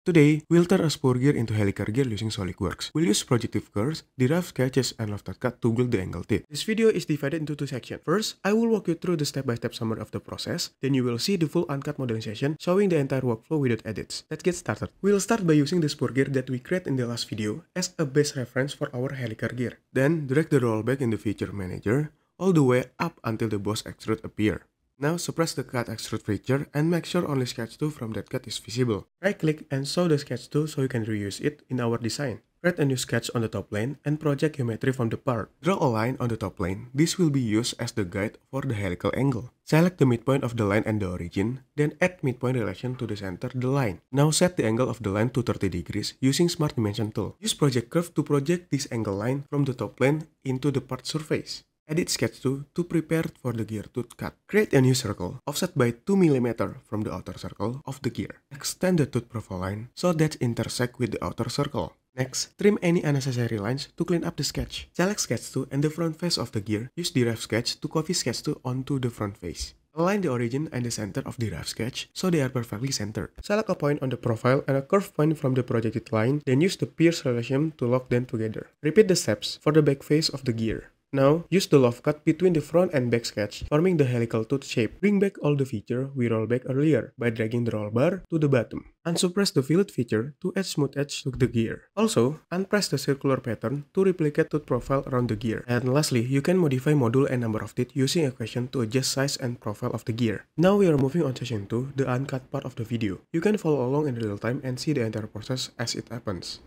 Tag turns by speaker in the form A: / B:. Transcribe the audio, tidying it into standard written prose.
A: Today, we'll turn a spur gear into helical gear using SolidWorks. We'll use projective curves, derived sketches, and lofted cut to build the angle teeth. This video is divided into two sections. First, I will walk you through the step-by-step summary of the process. Then you will see the full uncut modelization, showing the entire workflow without edits. Let's get started. We'll start by using the spur gear that we created in the last video as a base reference for our helical gear. Then, drag the rollback in the feature manager all the way up until the boss extrude appear. Now suppress the cut extrude feature and make sure only sketch 2 from that cut is visible. Right click and show the sketch 2 so you can reuse it in our design. Create a new sketch on the top plane and project geometry from the part. Draw a line on the top plane. This will be used as the guide for the helical angle. Select the midpoint of the line and the origin, then add midpoint relation to the center of the line. Now set the angle of the line to 30 degrees using Smart Dimension tool. Use project curve to project this angle line from the top plane into the part surface. Edit sketch 2 to prepare for the gear tooth cut. Create a new circle, offset by 2 mm from the outer circle of the gear. Extend the tooth profile line so that intersect with the outer circle. Next, trim any unnecessary lines to clean up the sketch. Select sketch 2 and the front face of the gear. Use derived sketch to copy sketch 2 onto the front face. Align the origin and the center of the derived sketch so they are perfectly centered. Select a point on the profile and a curved point from the projected line, then use the pierce relation to lock them together. Repeat the steps for the back face of the gear. Now, use the loft cut between the front and back sketch, forming the helical tooth shape. Bring back all the feature we rolled back earlier by dragging the roll bar to the bottom. Unsuppress the fillet feature to add smooth edge to the gear. Also, unpress the circular pattern to replicate tooth profile around the gear. And lastly, you can modify module and number of teeth using equation to adjust size and profile of the gear. Now we are moving on section 2, the uncut part of the video. You can follow along in real time and see the entire process as it happens.